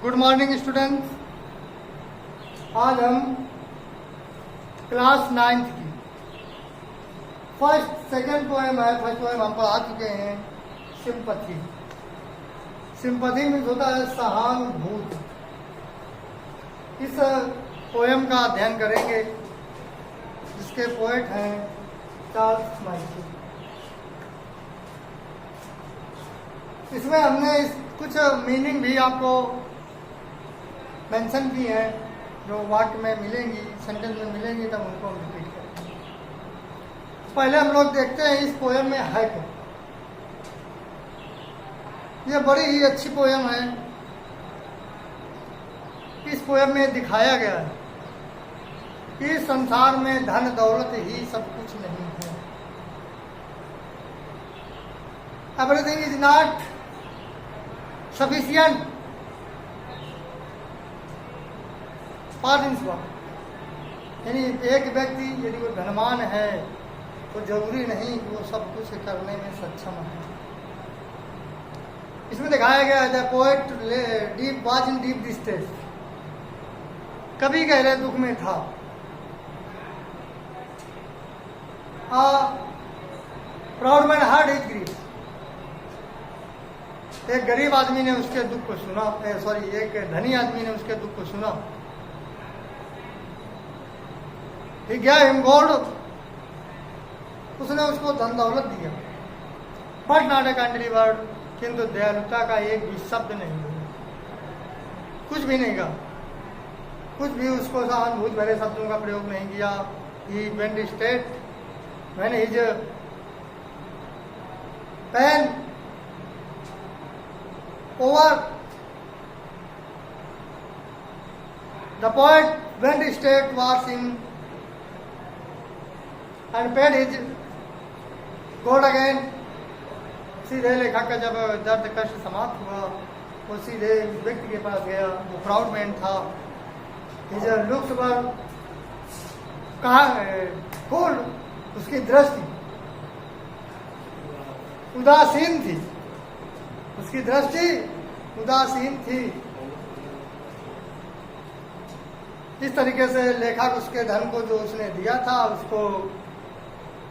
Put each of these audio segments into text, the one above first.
Good morning students. आज हम class 9th की सेकंड पोएम है। फर्स्ट पोएम हम पढ़ा चुके हैं, सिंपथी। सिंपथी मीन्स होता है सहानुभूति। इस पोएम का अध्ययन करेंगे जिसके पोएट हैं चार्ल्स माइकल। इसमें हमने कुछ मीनिंग भी आपको मेंशन की है, जो वाक्य में मिलेंगी, सेंटेंस में मिलेंगी, तब उनको हम रिपीट करेंगे। पहले हम लोग देखते हैं इस पोएम में है क्या। यह बड़ी ही अच्छी पोएम है। इस पोएम में दिखाया गया है कि संसार में धन दौलत ही सब कुछ नहीं है। Everything is not sufficient for this world. यानी एक व्यक्ति यदि वो धनवान है तो जरूरी नहीं कि वो सब कुछ करने में सक्षम है। इसमें दिखाया गया है the poet deep was in deep distress. कभी गहरे दुख में था। Proud man hard his grief. एक गरीब आदमी ने उसके दुख को सुना, एक धनी आदमी ने उसके दुख को सुना। He gave him gold। उसने उसको धन दौलत दिया। But not a kindly word. किंतु दयालुता का एक भी शब्द नहीं बोला, कुछ भी नहीं कहा, कुछ भी उसको सहानुभूति भरे शब्दों का प्रयोग नहीं किया। He went straight when his pen over the poet went straight towards him and paid his gold again। सीधे लेखक का जब दर्द कष्ट समाप्त हुआ, वो सीधे उस व्यक्ति के पास गया। वो प्राउड मैन था। His looks were cold. उसकी दृष्टि उदासीन थी। उसकी दृष्टि उदासीन थी। इस तरीके से लेखक उसके धन को जो उसने दिया था उसको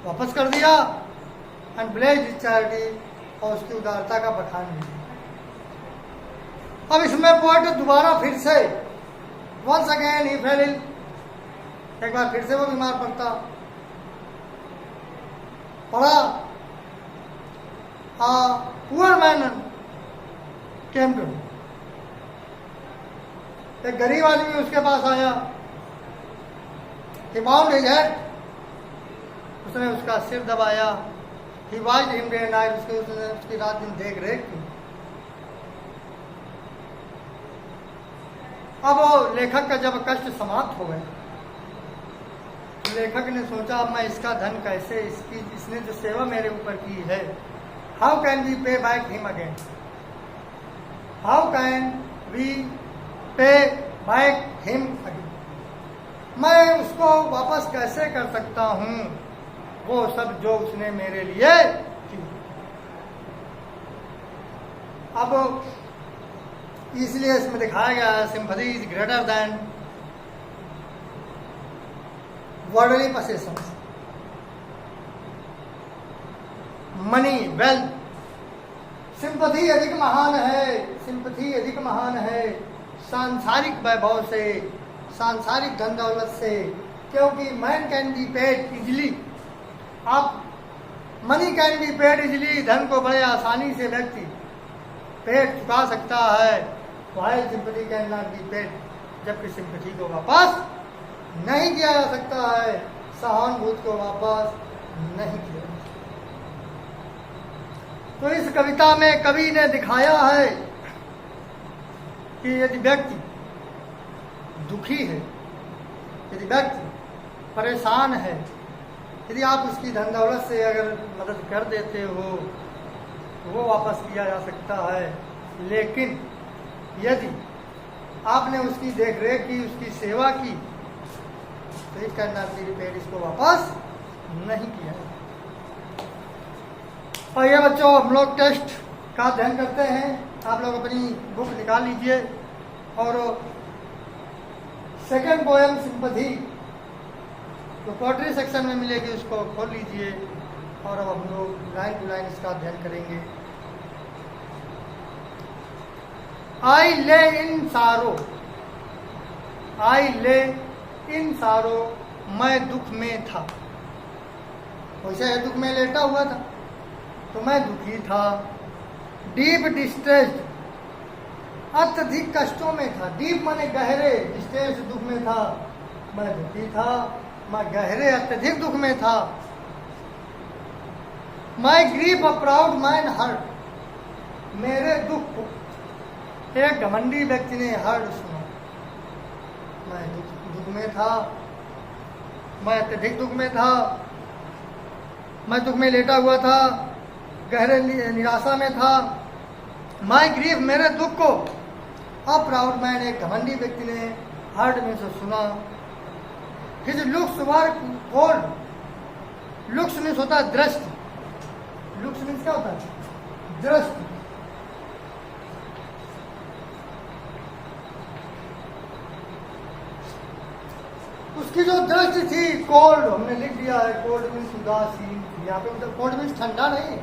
वापस कर दिया एंड ब्लेस्ड चैरिटी, और उसकी उदारता का बखान किया। अब इसमें पोएट दोबारा फिर से once again he fell ill. एक बार फिर से वो बीमार पड़ा। Poor man came to. एक गरीब आदमी उसके पास आया। He bound his head. उसने उसका सिर दबाया। He watched him day and night. उसने उसकी रात दिन देख रेख की। अब वो लेखक का जब कष्ट समाप्त हो गए, तो लेखक ने सोचा अब मैं इसका धन कैसे, इसने जो सेवा मेरे ऊपर की है, how can we pay back him again. How can we pay back him again. मैं उसको वापस कैसे कर सकता हूं वो सब जो उसने मेरे लिए किया। अब इसलिए इसमें दिखाया गया है sympathy is greater than worldly possessions, money, wealth. Sympathy अधिक महान है। सिंपैथी अधिक महान है सांसारिक वैभव से, सांसारिक धन दौलत से। क्योंकि man can be paid easily. आप money can be paid easily. धन को बड़े आसानी से व्यक्ति पेड चुका सकता है। While sympathy can not be paid. जबकि सिंपैथी को वापस नहीं किया जा सकता है। सहानुभूति को वापस नहीं किया जा सकता। तो इस कविता में कवि ने दिखाया है कि यदि व्यक्ति दुखी है, यदि व्यक्ति परेशान है, यदि आप उसकी धन दौलत से अगर मदद कर देते हो तो वो वापस किया जा सकता है। लेकिन यदि आपने उसकी देखरेख की, उसकी सेवा की, तो it can not be repaid. इसको वापस नहीं किया जा सकता। और ये बच्चों, हम लोग टेस्ट का अध्ययन करते हैं। आप लोग अपनी बुक निकाल लीजिए। और सेकंड पोएम सिंपथी तो पोएट्री सेक्शन में मिलेगी, उसको खोल लीजिए। और अब हम लोग लाइन टू लाइन इसका अध्ययन करेंगे। आई ले इन सारो, आई ले इन सारो, मैं दुख में था। वैसे दुख में लेटा हुआ था तो मैं दुखी था। डीप डिस्ट्रेस्ड, अत्यधिक कष्टों में था। डीप माने गहरे, डिस्ट्रेस दुख में था, मैं दुखी था, मैं गहरे अत्यधिक दुख में था। My grief a proud man hurt, मेरे दुख को एक घमंडी व्यक्ति ने हर्ट सुना। मैं दुख में था, मैं अत्यधिक दुख में था, मैं दुख में लेटा हुआ था, गहरे निराशा में था। माई ग्रीफ, मेरे दुख को अ प्राउड मैन, एक घमंडी व्यक्ति ने हर्ट में से सुना। His looks were cold, looks means होता है दृष्टि, लुक्स मीन्स क्या होता है? दृष्टि। उसकी जो दृष्टि थी कोल्ड, हमने लिख दिया है कोल्ड मीन्स उदासीन। यहाँ पे कोल्ड मीन्स ठंडा नहीं,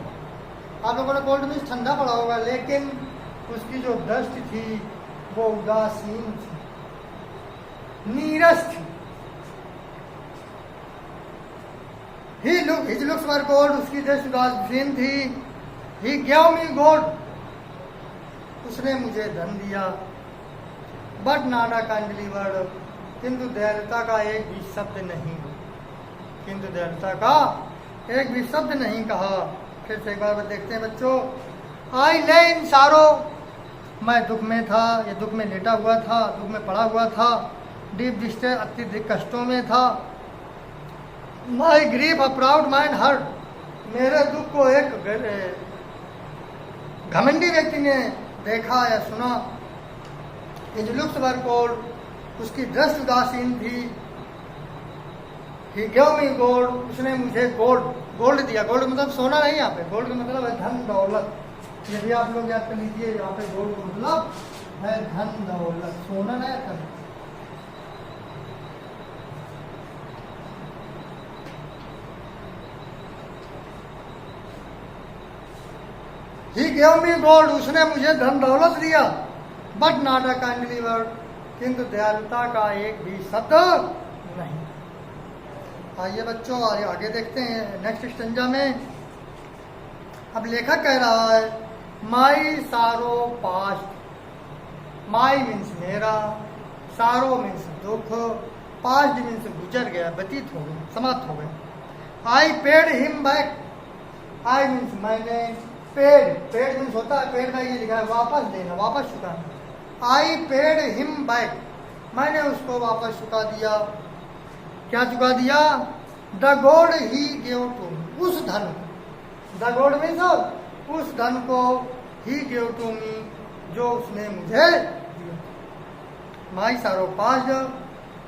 आप लोगों ने कोल्ड मीन्स ठंडा पढ़ा होगा, लेकिन उसकी जो दृष्टि थी वो उदासीन थी, नीरस थी। His looks were cold, उसकी दृष्टि उदासीन थी। He gave me gold, उसने मुझे धन दिया। But not a kindly word, किंतु दयालुता का एक भी शब्द नहीं, किंतु दयालुता का एक भी शब्द नहीं कहा। फिर से एक बार देखते हैं बच्चों। आई ले इन सारो, मैं दुख में था, ये दुख में लेटा हुआ था, दुख में पड़ा हुआ था। डीप डिस्ट्रेस, अत्यधिक कष्टों में था। My grief a proud mind hurt, मेरे दुख को एक घमंडी व्यक्ति ने देखा या सुना। हिज लुक्स वर कोल्ड, उसकी दृष्टि उदासीन थी। ही गिव मी गोल्ड, उसने मुझे गोल्ड दिया। गोल्ड मतलब सोना नहीं, यहाँ पे गोल्ड का मतलब है धन दौलत। ये भी आप लोग याद कर लीजिए, यहाँ पे गोल्ड का मतलब है धन दौलत, सोना नहीं आता। ही गिव मी गोल्ड, उसने मुझे धन दौलत दिया। But not a kindly word, किंतु दयालुता का एक भी शब्द नहीं। आइए बच्चों आगे देखते हैं नेक्स्ट स्टेंजा में। अब लेखक कह रहा है माई सारो पास्ट, माई मीन्स मेरा, सारो मीन्स दुख, पास्ट मीन्स गुजर गया, व्यतीत हो गया, समाप्त हो गया। I paid him back, I means मैंने, पेड मीन्स होता है, पेड का ये लिखा है वापस देना, वापस चुकाना। आई पेड हिम बैक, मैंने उसको वापस चुका दिया। क्या चुका दिया? The gold he give to me, उस धन, द गोल्ड मीन्स उस धन को, ही गिव टू मी, जो उसने मुझे दिया। माई सारो पास्ट,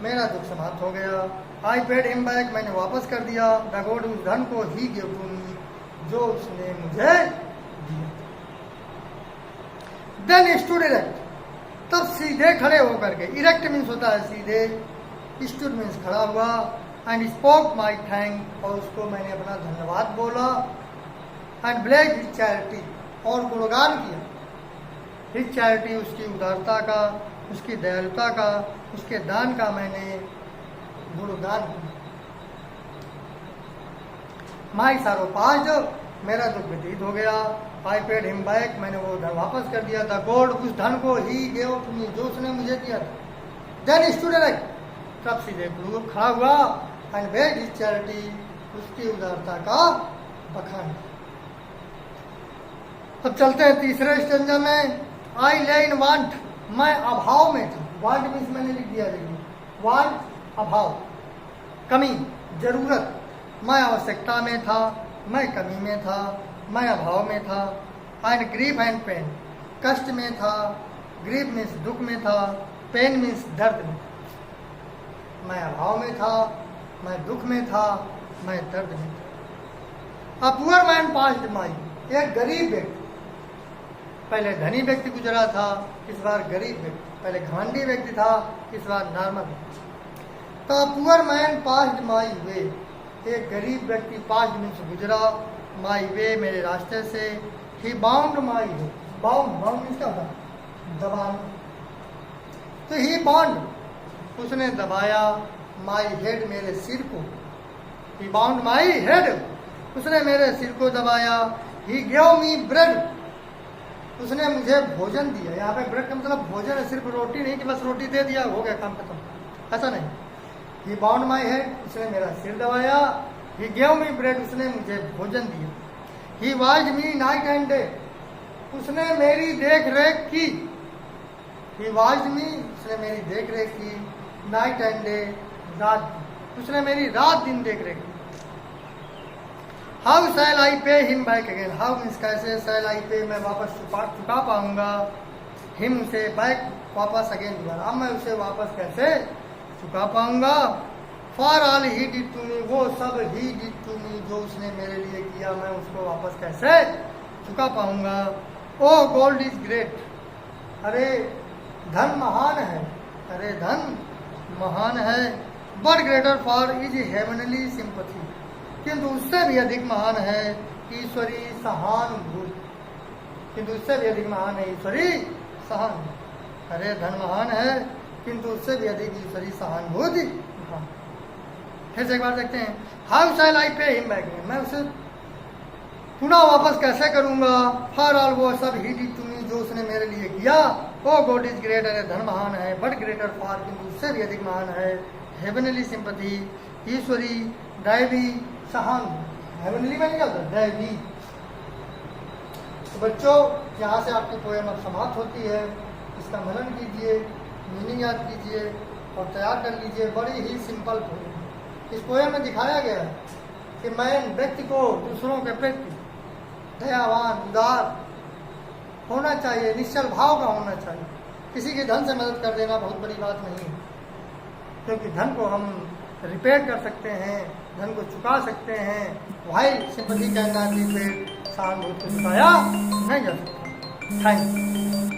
मेरा दुख समाप्त हो गया। आई पेड हिम बैक, मैंने वापस कर दिया। द गोल्ड, उस धन को, ही गिव टू मी, जो उसने मुझे दिया। देन स्टूड इरेक्ट, तब सीधे खड़े होकर के, इरेक्ट मीन्स होता है सीधे, स्टूड मीन्स खड़ा हुआ। एंड स्पोक माई थैंक, और उसको मैंने अपना धन्यवाद बोला। एंड ब्लेज हिज चैरिटी, और गुणगान किया हिज चैरिटी, उसकी उदारता का, उसकी दयालुता का, उसके दान का मैंने गुणगान किया। माई सारो पास्ट, मेरा दुख व्यतीत हो गया। आई पेड हिम बैक, मैंने वो धन वापस कर दिया। द गोल्ड, उस धन को, ही गिव टू मी, जो उसने मुझे दिया था। देन स्टूड इरेक्ट, तब सीधे खड़ा हुआ। एंड बेग हिज चैरिटी, उसकी उदारता का बखान। अब चलते हैं तीसरे स्टेंजा में। आई ले इन वांट, मैं अभाव में था। वांट मीन्स मैंने लिख दिया, देखिए वांट अभाव, कमी, जरूरत। मैं आवश्यकता में था, मैं कमी में था, मैं अभाव में था। एंड ग्रीफ एंड पेन, कष्ट में था। ग्रीफ मीन्स दुख में था, पेन मीन्स दर्द में। मैं अभाव में था, मैं दुख में था, मैं दर्द में था। अ पुअर मैन पास्ड माई, एक गरीब व्यक्ति, पहले धनी व्यक्ति गुजरा था, इस बार गरीब व्यक्ति, पहले घमंडी व्यक्ति था, इस बार नॉर्मल। तो पुअर मैन पास्ड माई वे, एक गरीब व्यक्ति 5 दिन से गुजरा माई वे, मेरे रास्ते से। ही बाउंड माई वे, बाउंड मीन्स क्या होता है? दबाना। तो ही बाउंड, उसने दबाया माई हेड, मेरे सिर को। ही बाउंड माई हेड, उसने मेरे सिर को दबाया। ही गेव मी ब्रेड, उसने मुझे भोजन दिया। यहाँ पे ब्रेड का मतलब भोजन है, सिर्फ रोटी नहीं कि बस रोटी दे दिया हो गया काम खत्म, ऐसा नहीं। ही बाउंड माई हेड, उसने मेरा सिर दबाया। ही गेव मी ब्रेड, उसने मुझे भोजन दिया। He watch me night and day, उसने मेरी देख रेख की। ही वॉच मी, उसने मेरी देख रेख की। नाइट एंड डे, रात, उसने मेरी रात दिन देख रेख की। How shell I pay him back again, how means कैसे, शैल आई पे मैं वापस चुका पाऊंगा, हिम उसे बैक वापस अगेन दोबारा, अब मैं उसे वापस कैसे चुका पाऊंगा। For all he did to me, वो सब ही डिड टू मी, जो उसने मेरे लिए किया मैं उसको वापस कैसे चुका पाऊंगा। ओ गोल्ड इज ग्रेट, अरे धन महान है, अरे धन महान है। But greater for is heavenly sympathy, किंतु उससे भी अधिक महान है ईश्वरी सहानुभूति, किंतु उससे भी अधिक महान है ईश्वरी सहानुभूति। अरे धन महान है किंतु उससे भी अधिक ईश्वरी सहानुभूति। फिर से एक बार देखते हैं। How shell I pay him back, मैं उसे पुनः वापस कैसे करूंगा। फॉर ऑल, वो सब ही डिड टू मी, जो उसने मेरे लिए किया। ओ गॉड इज ग्रेट, अरे धन महान है। बट ग्रेटर फॉर, किंतु उससे भी अधिक महान है हेवनली सिंपथी, ईश्वरी दैवी सहानुभूति। हेवनली में क्या होता है? दैवी। तो बच्चों, यहाँ से आपकी पोएम अब समाप्त होती है। इसका मनन कीजिए, मीनिंग याद कीजिए और तैयार कर लीजिए। बड़ी ही सिंपल पोएम। इस पोएम में दिखाया गया है कि मैन व्यक्ति को दूसरों के प्रति दयावान, उदार होना चाहिए, निश्चल भाव का होना चाहिए। किसी के धन से मदद कर देना बहुत बड़ी बात नहीं है, क्योंकि धन को हम रिपेयर कर सकते हैं, धन को चुका सकते हैं। While sympathy can not be paid, सहानुभूति को चुकाया नहीं जा सकता। Thank you.